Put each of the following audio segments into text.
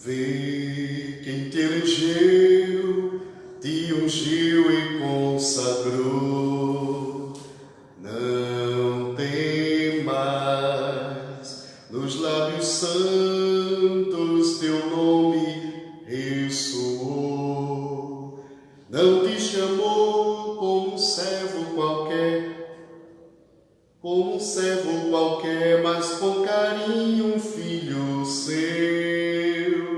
Vê quem te elegeu, te ungiu e consagrou. Não tem mais nos lábios santos teu nome ressoou. Não te chamou como um servo qualquer, mas com carinho um filho seu.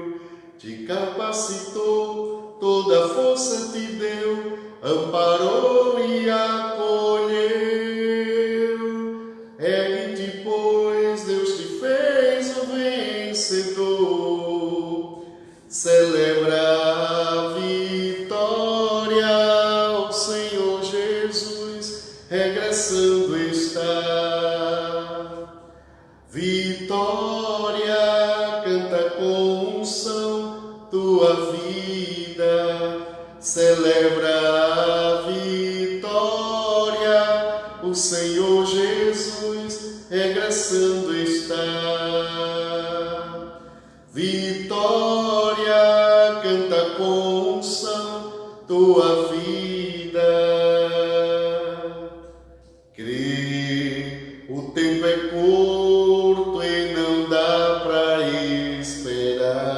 Te capacitou, toda a força te deu, amparou e acolheu. Ergue-te, pois Deus te fez o vencedor. Celebra a vitória, o Senhor Jesus regressando está. Vitória, canta com unção tua vida. Celebra a vitória, o Senhor Jesus regressando está. Vitória, canta com unção tua vida. Crê, o tempo é curto e não dá para esperar.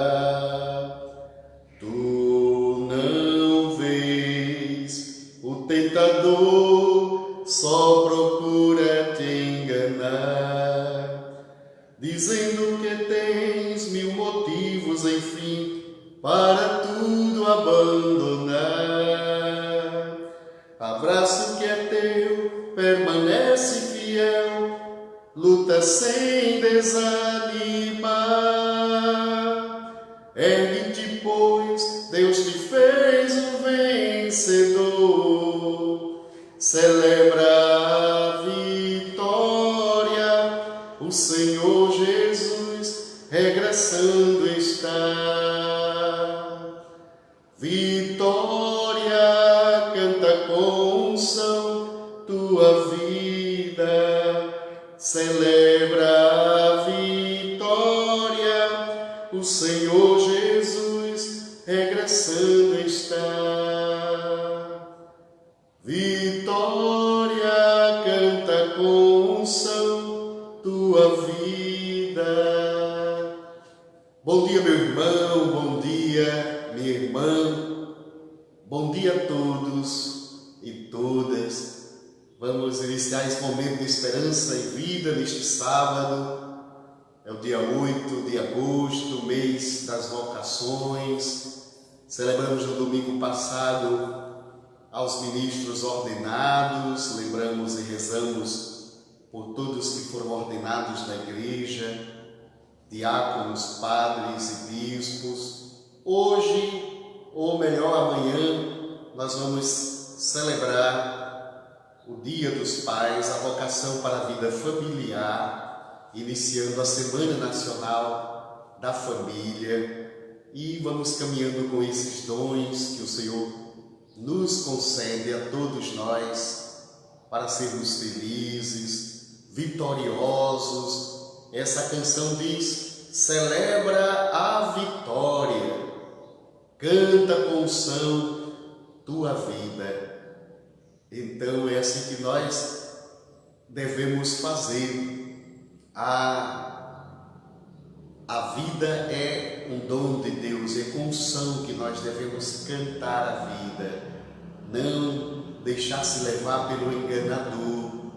Tu não vês, o tentador só procura te enganar, dizendo que tens mil motivos, enfim, para tudo abandonar. Abraça o que é teu, permanece fiel, luta sem desanimar. Ergue-te, pois Deus te fez um vencedor. Celebra a vitória, o Senhor Jesus regressando está. Vitória, canta com unção tua vida. Celebra a vitória, o Senhor Jesus regressando está. Vitória, canta com unção tua vida. Bom dia, meu irmão, bom dia, minha irmã, bom dia a todos e todas. Vamos iniciar esse momento de esperança e vida neste sábado. É o dia 8 de agosto, mês das vocações. Celebramos no domingo passado aos ministros ordenados, lembramos e rezamos por todos que foram ordenados na igreja, diáconos, padres e bispos. Hoje, ou melhor, amanhã, nós vamos celebrar o Dia dos Pais, a vocação para a vida familiar, iniciando a Semana Nacional da Família, e vamos caminhando com esses dons que o Senhor nos concede a todos nós para sermos felizes, vitoriosos. Essa canção diz: celebra a vitória, canta com unção tua vida. Então é assim que nós devemos fazer. A vida é um dom de Deus, é com unção que nós devemos cantar a vida. Não deixar se levar pelo enganador,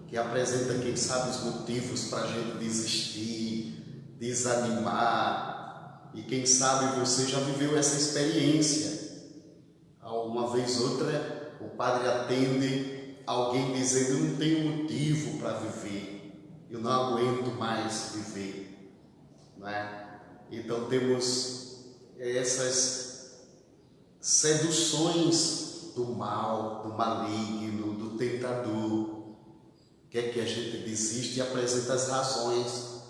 que apresenta, quem sabe, os motivos para a gente desistir, desanimar. E quem sabe você já viveu essa experiência. Uma vez ou outra, o padre atende alguém dizendo: eu não tenho motivo para viver, eu não aguento mais viver, não é? Então temos essas seduções do mal, do maligno, do tentador, quer que a gente desiste e apresenta as razões,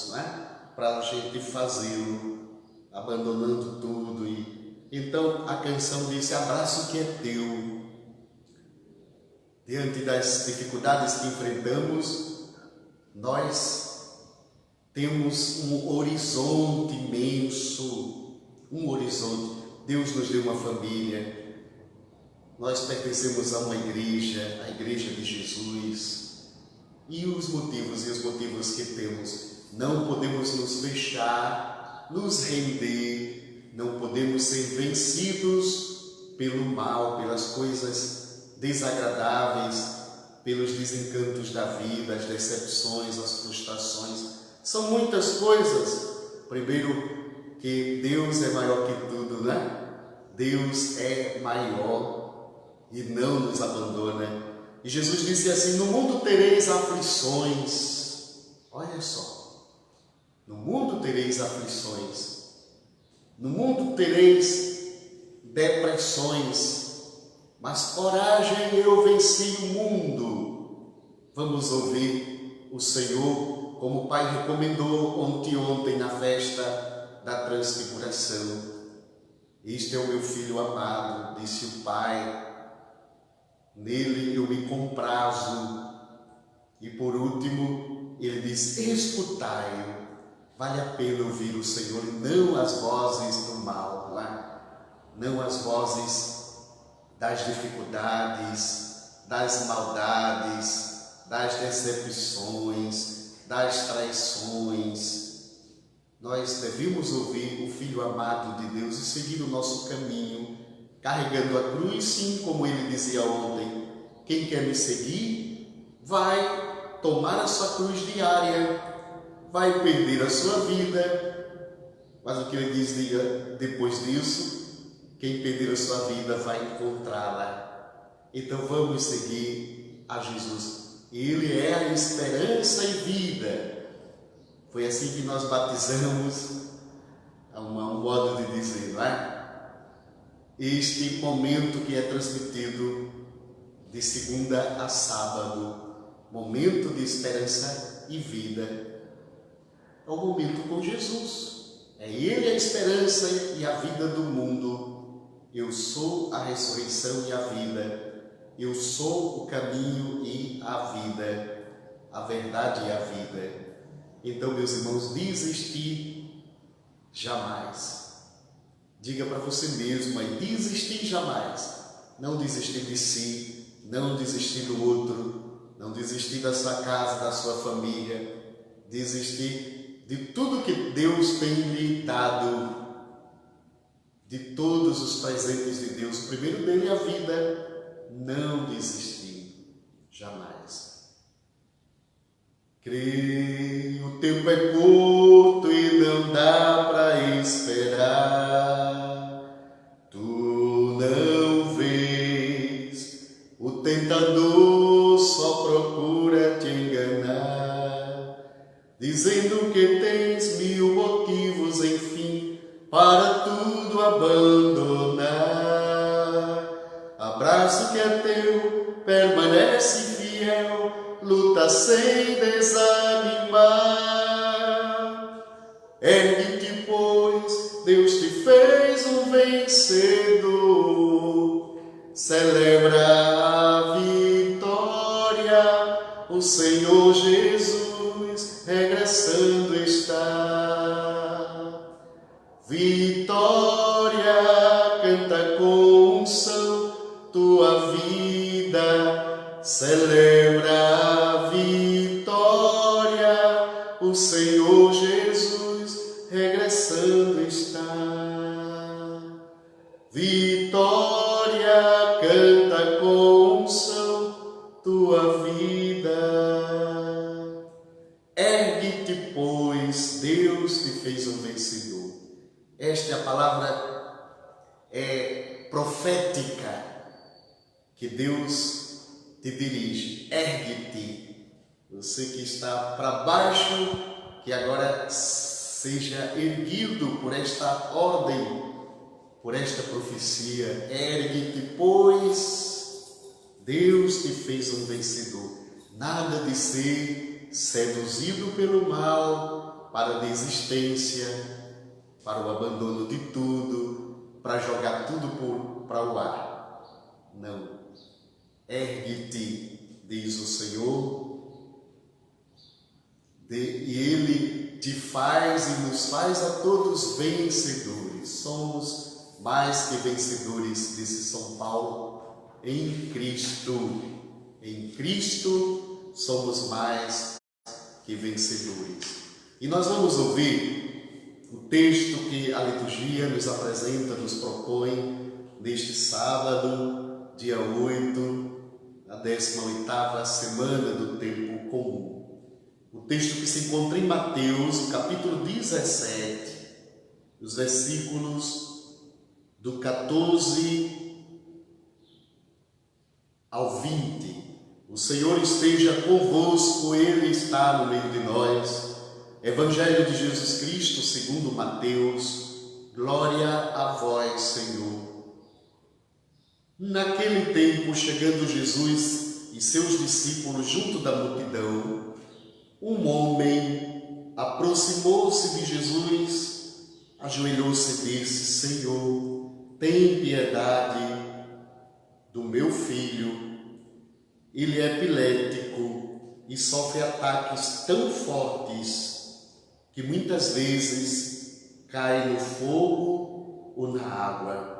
não é? Para a gente fazê-lo, abandonando tudo. Então a canção diz: abraça o que é teu. Diante das dificuldades que enfrentamos, nós temos um horizonte imenso, um horizonte. Deus nos deu uma família, nós pertencemos a uma igreja, a Igreja de Jesus, e os motivos que temos, não podemos nos fechar, nos render, não podemos ser vencidos pelo mal, pelas coisas desagradáveis, pelos desencantos da vida, as decepções, as frustrações. São muitas coisas. Primeiro, que Deus é maior que tudo, né? Deus é maior e não nos abandona. E Jesus disse assim: no mundo tereis aflições. Olha só, no mundo tereis aflições, no mundo tereis depressões, mas coragem, eu venci o mundo. Vamos ouvir o Senhor, como o Pai recomendou ontem na festa da transfiguração. Este é o meu Filho amado, disse o Pai, nele eu me comprazo. E por último, ele diz: escutai-o. Vale a pena ouvir o Senhor, e não as vozes do mal, não as vozes das dificuldades, das maldades, das decepções, das traições. Nós devemos ouvir o Filho amado de Deus e seguir o nosso caminho, carregando a cruz, sim, como ele dizia ontem. Quem quer me seguir vai tomar a sua cruz diária, vai perder a sua vida, mas o que ele diz depois disso? Quem perder a sua vida vai encontrá-la. Então vamos seguir a Jesus. Ele é a esperança e vida. Foi assim que nós batizamos, um modo de dizer, não é? Este momento que é transmitido de segunda a sábado, momento de esperança e vida, é o momento com Jesus. É Ele a esperança e a vida do mundo. Eu sou a ressurreição e a vida. Eu sou o caminho e a vida, a verdade e a vida. Então, meus irmãos, desistir jamais. Diga para você mesmo aí: desistir jamais. Não desistir de si, não desistir do outro, não desistir da sua casa, da sua família, desistir de tudo que Deus tem lhe dado, de todos os presentes de Deus. Primeiro dele a vida, não desistir jamais. Creio, o tempo é curto e não dá para esperar. Tu não vês, o tentador só procura te enganar, dizendo que tens 1000 motivos, enfim, para tudo abandonar. Abraço que é teu, permanece fiel, luta sem desanimar. Ergue-te, pois Deus te fez um vencedor. Celebra a vitória, o Senhor Jesus regressando está. Vitória, canta com unção tua vida, celebra a vitória, o Senhor Jesus regressando está. Vitória, canta com unção tua vida. Ergue-te, pois Deus te fez um vencedor. Esta é a palavra profética que Deus te dirige. Ergue-te. Você que está para baixo, que agora seja erguido por esta ordem, por esta profecia. Ergue-te, pois Deus te fez um vencedor. Nada de ser seduzido pelo mal para a desistência, para o abandono de tudo, para jogar tudo para o ar. Não. Ergue-te, diz o Senhor, e Ele te faz e nos faz a todos vencedores. Somos mais que vencedores, disse São Paulo, em Cristo. Em Cristo somos mais que vencedores. E nós vamos ouvir o texto que a liturgia nos apresenta, nos propõe neste sábado, dia 8, a 18ª semana do tempo comum. O texto que se encontra em Mateus, capítulo 17, os versículos do 14 ao 20. O Senhor esteja convosco, Ele está no meio de nós. Evangelho de Jesus Cristo, segundo Mateus. Glória a vós, Senhor. Naquele tempo, chegando Jesus e seus discípulos junto da multidão, um homem aproximou-se de Jesus, ajoelhou-se e disse: Senhor, tem piedade do meu filho. Ele é epilético e sofre ataques tão fortes que muitas vezes cai no fogo ou na água.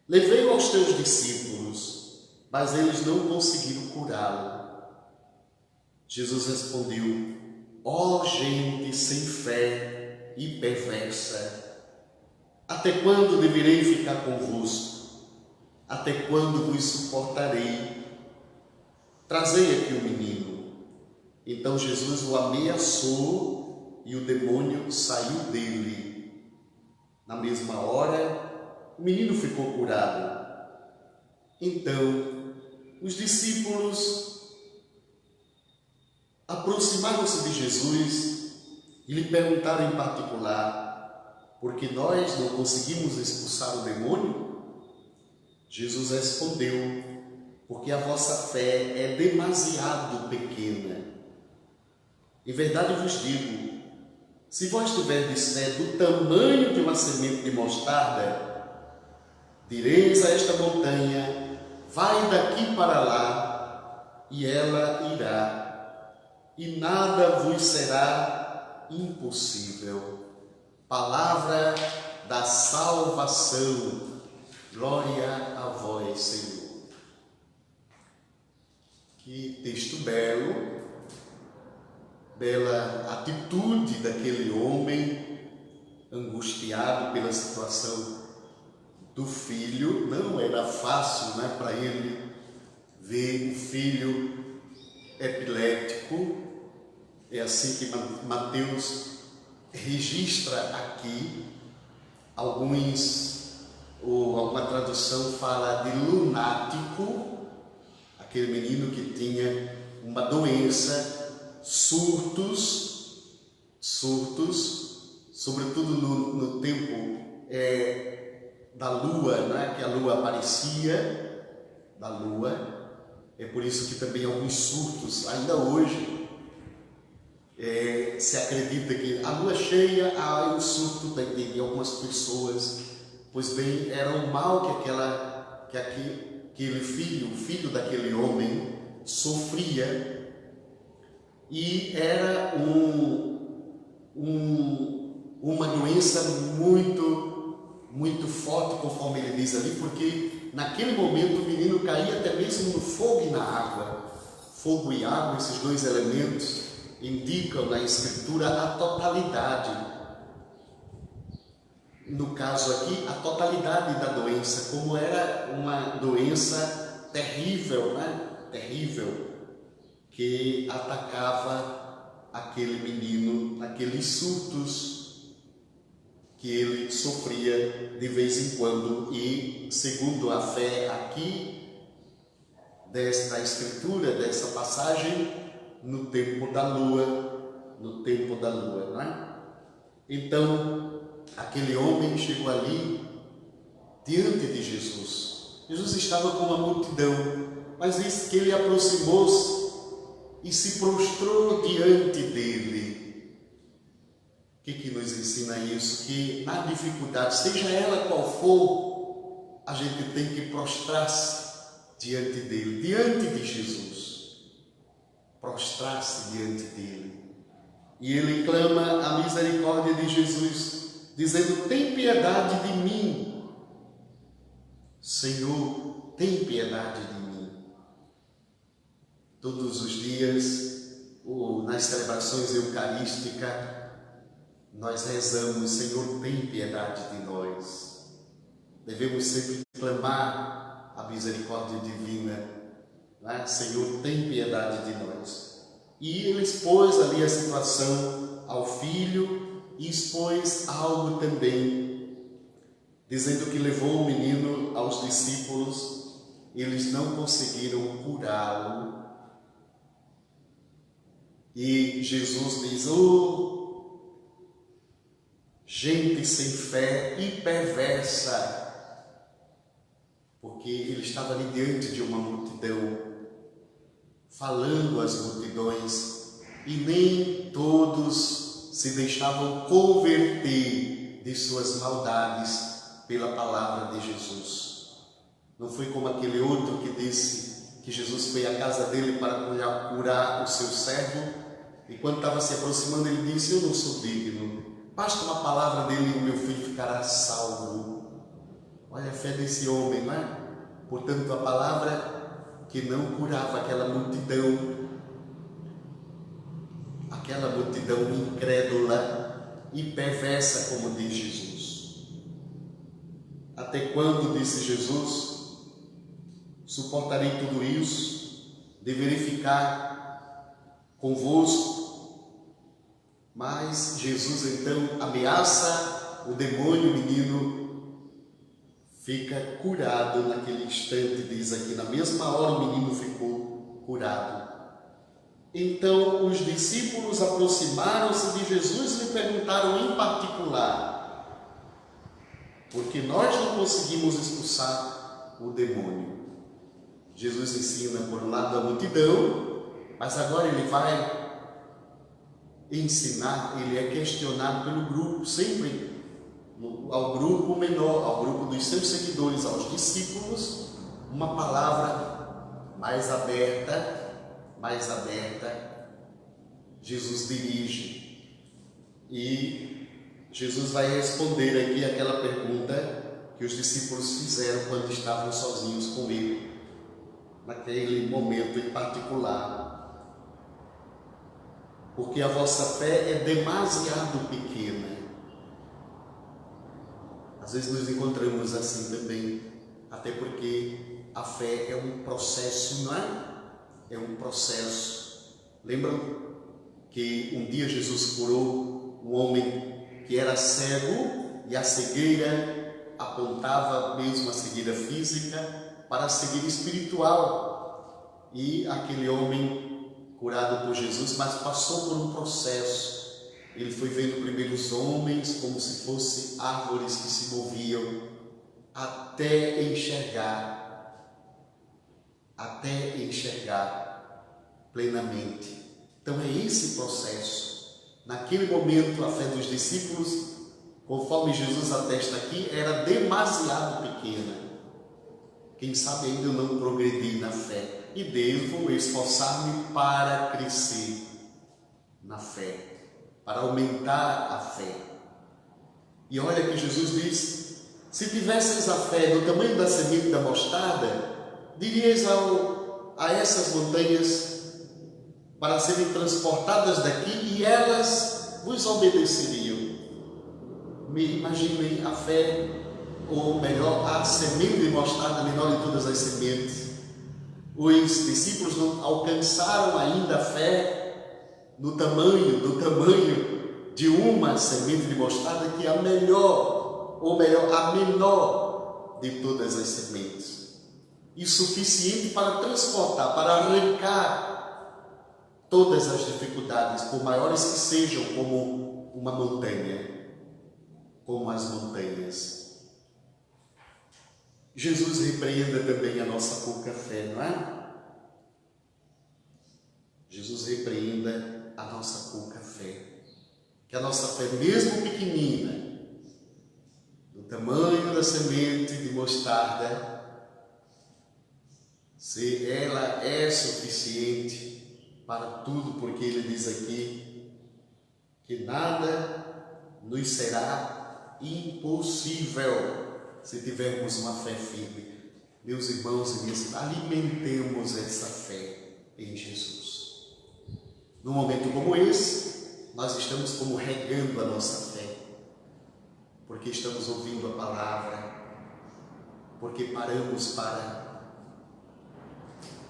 Levei-o aos teus discípulos, mas eles não conseguiram curá-lo. Jesus respondeu: ó gente sem fé e perversa, até quando deverei ficar convosco? Até quando vos suportarei? Trazei aqui o menino. Então Jesus o ameaçou e o demônio saiu dele. Na mesma hora, o menino ficou curado. Então, os discípulos aproximaram-se de Jesus e lhe perguntaram em particular: por que nós não conseguimos expulsar o demônio? Jesus respondeu: porque a vossa fé é demasiado pequena. Em verdade vos digo, se vós tiverdes fé do tamanho de uma semente de mostarda, direis a esta montanha: vai daqui para lá, e ela irá, e nada vos será impossível. Palavra da salvação. Glória a vós, Senhor. Que texto belo, bela atitude daquele homem angustiado pela situação do filho. Não era fácil, para ele ver o filho epilético. É assim que Mateus registra aqui. Alguma tradução fala de lunático, aquele menino que tinha uma doença, surtos, sobretudo no tempo da lua, que a lua aparecia, da lua. É por isso que também alguns surtos, ainda hoje, se acredita que a lua cheia há um surto de algumas pessoas. Pois bem, era um mal que aquele filho, o filho daquele homem, sofria, e era uma doença muito forte, conforme ele diz ali, porque naquele momento o menino caía até mesmo no fogo e na água. Fogo e água, esses dois elementos, indicam na Escritura a totalidade. No caso aqui, a totalidade da doença, como era uma doença terrível, terrível, que atacava aquele menino, aqueles surtos que ele sofria de vez em quando. E segundo a fé aqui, desta Escritura, dessa passagem, no tempo da lua, Então, aquele homem chegou ali diante de Jesus. Jesus estava com uma multidão, mas diz que ele aproximou-se e se prostrou diante dele. O que nos ensina isso? Que na dificuldade, seja ela qual for, a gente tem que prostrar-se diante dele, diante de Jesus. Prostrar-se diante dele. E ele clama a misericórdia de Jesus, dizendo: tem piedade de mim. Senhor, tem piedade de mim. Todos os dias, nas celebrações eucarísticas, nós rezamos: Senhor, tem piedade de nós. Devemos sempre clamar a misericórdia divina, né? Senhor, tem piedade de nós. E ele expôs ali a situação ao filho e expôs algo também, dizendo que levou o menino aos discípulos, eles não conseguiram curá-lo. E Jesus diz: oh, gente sem fé e perversa, porque ele estava ali diante de uma multidão, falando às multidões, e nem todos se deixavam converter de suas maldades pela palavra de Jesus. Não foi como aquele outro que disse que Jesus foi à casa dele para curar o seu servo, e quando estava se aproximando ele disse: eu não sou digno, basta uma palavra dele e o meu filho ficará salvo. Olha a fé desse homem, não é? Portanto, a palavra que não curava aquela multidão incrédula e perversa, como diz Jesus. Até quando, disse Jesus, suportarei tudo isso? Deverei ficar convosco? Mas Jesus então ameaça o demônio, o menino fica curado naquele instante, diz aqui, na mesma hora o menino ficou curado. Então os discípulos aproximaram-se de Jesus e lhe perguntaram em particular: porque nós não conseguimos expulsar o demônio? Jesus ensina por um lado a multidão, mas agora ele vai ensinar, ele é questionado pelo grupo, sempre ao grupo menor, ao grupo dos seus seguidores, aos discípulos, uma palavra mais aberta, Jesus dirige. E Jesus vai responder aqui aquela pergunta que os discípulos fizeram quando estavam sozinhos com ele, naquele momento em particular. Porque a vossa fé é demasiado pequena. Às vezes nos encontramos assim também, até porque a fé é um processo, não é? É um processo. Lembram que um dia Jesus curou um homem que era cego e a cegueira apontava mesmo a cegueira física para a cegueira espiritual. E aquele homem curado por Jesus, mas passou por um processo. Ele foi vendo primeiro os homens como se fossem árvores que se moviam até enxergar plenamente. Então é esse processo. Naquele momento a fé dos discípulos, conforme Jesus atesta aqui, era demasiado pequena. Quem sabe ainda eu não progredi na fé e devo esforçar-me para crescer na fé, para aumentar a fé. E olha que Jesus diz: se tivesseis a fé do tamanho da semente da mostarda, diríeis a essas montanhas para serem transportadas daqui e elas vos obedeceriam. Me imaginem a fé, ou melhor, a semente de mostarda, menor de todas as sementes. Os discípulos não alcançaram ainda a fé do tamanho de uma semente de mostarda, que é a melhor, ou melhor, a menor de todas as sementes. E suficiente para transportar, para arrancar todas as dificuldades, por maiores que sejam, como uma montanha, como as montanhas. Jesus repreenda também a nossa pouca fé, não é? Jesus repreenda a nossa pouca fé. Que a nossa fé, mesmo pequenina, do tamanho da semente de mostarda, se ela é suficiente para tudo, porque ele diz aqui que nada nos será impossível se tivermos uma fé firme. Meus irmãos e minhas irmãs, alimentemos essa fé em Jesus. Num momento como esse, nós estamos como regando a nossa fé, porque estamos ouvindo a palavra, porque paramos para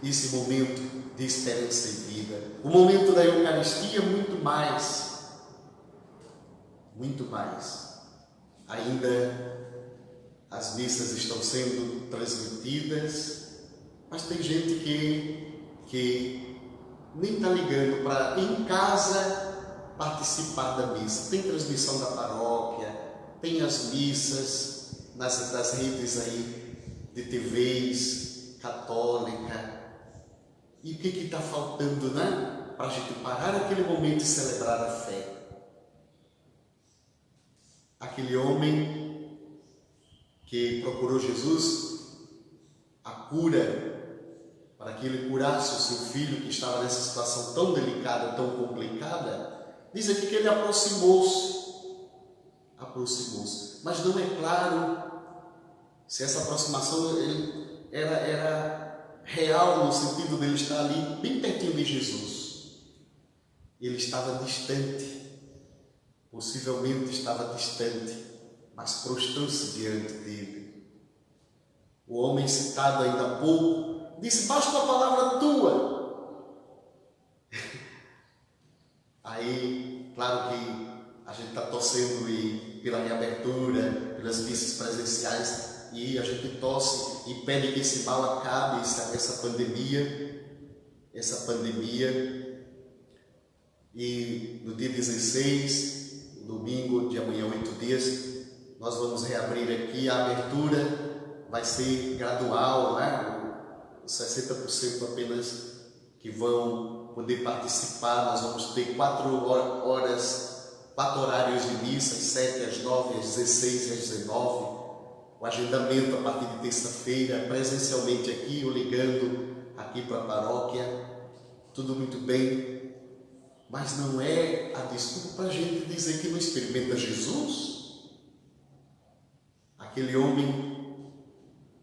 esse momento de esperança e vida. O momento da Eucaristia, muito mais. Ainda as missas estão sendo transmitidas, mas tem gente que nem está ligando para em casa participar da missa. Tem transmissão da paróquia, tem as missas das redes aí de TVs católica. E o que está faltando, né? Para a gente parar aquele momento e celebrar a fé. Aquele homem que procurou Jesus a cura, para que ele curasse o seu filho que estava nessa situação tão delicada, tão complicada, diz aqui que ele aproximou-se, mas não é claro se essa aproximação era real no sentido dele estar ali bem pertinho de Jesus. Ele estava distante, possivelmente estava distante, mas prostrou-se diante dele. O homem citado ainda há pouco disse: basta uma palavra tua. Aí, claro que a gente está torcendo pela reabertura, pelas missas presenciais, e a gente torce e pede que esse mal acabe, essa pandemia. E no dia 16, domingo de amanhã, 8 dias, nós vamos reabrir aqui. A abertura vai ser gradual, né? 60% apenas que vão poder participar. Nós vamos ter 4 horários de missa, às 7, às 9, às 16 e às 19. O agendamento a partir de terça-feira, presencialmente aqui ou ligando aqui para a paróquia. Tudo muito bem, mas não é a desculpa para a gente dizer que não experimenta Jesus. Aquele homem,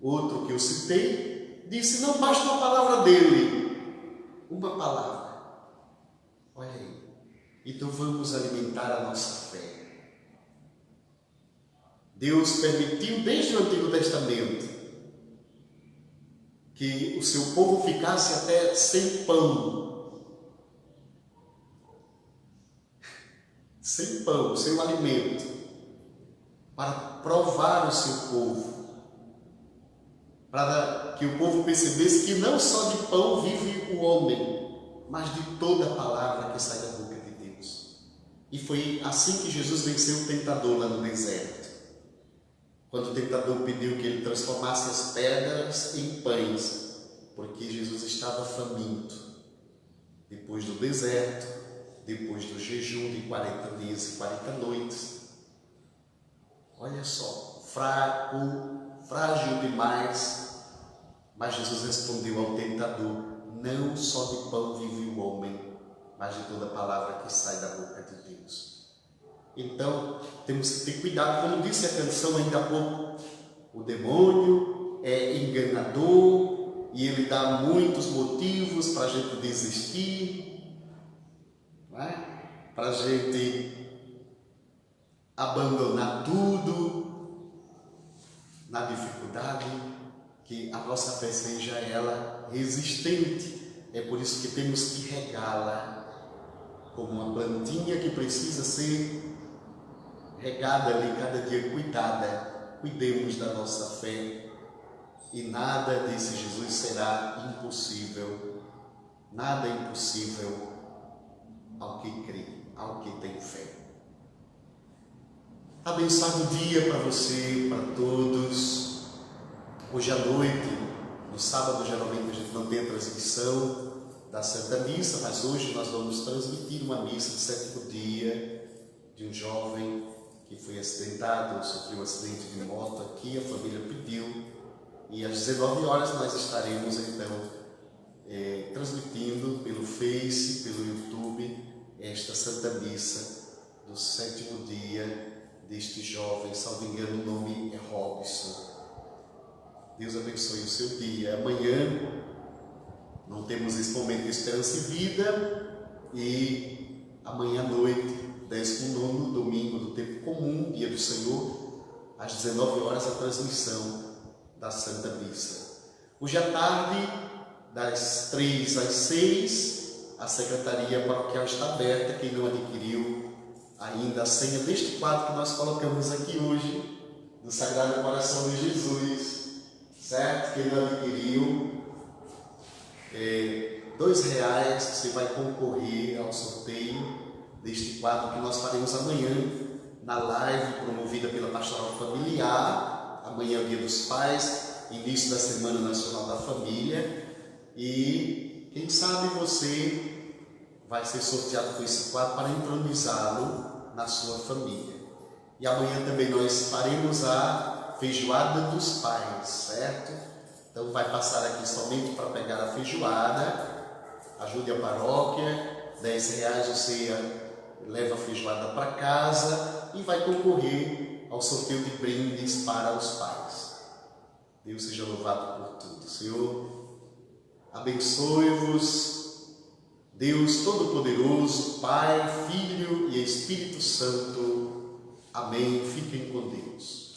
outro que eu citei, disse: não basta uma palavra dele, uma palavra. Olha aí, então vamos alimentar a nossa fé. Deus permitiu desde o Antigo Testamento que o seu povo ficasse até sem pão, sem alimento, para provar o seu povo, para que o povo percebesse que não só de pão vive o homem, mas de toda a palavra que sai da boca de Deus. E foi assim que Jesus venceu o tentador lá no deserto. Quando o tentador pediu que ele transformasse as pedras em pães, porque Jesus estava faminto, depois do deserto, depois do jejum de 40 dias e 40 noites. Olha só, fraco, frágil demais, mas Jesus respondeu ao tentador: não só de pão vive o homem, mas de toda palavra que sai da boca de Deus. Então, temos que ter cuidado, como disse a canção ainda há pouco, o demônio é enganador e ele dá muitos motivos para a gente desistir, não é? Para a gente abandonar tudo na dificuldade, que a nossa fé seja ela resistente. É por isso que temos que regá-la como uma plantinha que precisa ser regada ali cada dia, cuidada. Cuidemos da nossa fé e nada, disse Jesus, será impossível. Nada é impossível ao que crê, ao que tem fé. Abençoado dia para você, para todos. Hoje à noite, no sábado geralmente a gente não tem a transmissão da Santa Missa, mas hoje nós vamos transmitir uma missa de 7º dia de um jovem que foi acidentado, sofreu um acidente de moto aqui, a família pediu, e às 19 horas nós estaremos então transmitindo pelo Face, pelo YouTube, esta Santa Missa do 7º dia deste jovem, salvo engano, o nome é Robson. Deus abençoe o seu dia. Amanhã não temos esse momento de esperança e vida, e amanhã à noite, 19º domingo do tempo comum, dia do Senhor, às 19 horas, a transmissão da Santa Missa. Hoje à tarde, das 3 às 6, a Secretaria Paroquial está aberta. Quem não adquiriu ainda a senha deste quadro que nós colocamos aqui hoje, do Sagrado Coração de Jesus, certo? Quem não adquiriu, R$2 você vai concorrer ao sorteio deste quadro que nós faremos amanhã na live promovida pela Pastoral Familiar. Amanhã é o Dia dos Pais, início da Semana Nacional da Família, e quem sabe você vai ser sorteado com esse quadro para entronizá-lo na sua família. E amanhã também nós faremos a feijoada dos pais, certo? Então vai passar aqui somente para pegar a feijoada. Ajude a paróquia, R$10 você leva a feijoada para casa e vai concorrer ao sorteio de brindes para os pais. Deus seja louvado por tudo. Senhor, abençoe-vos, Deus Todo-Poderoso, Pai, Filho e Espírito Santo. Amém. Fiquem com Deus.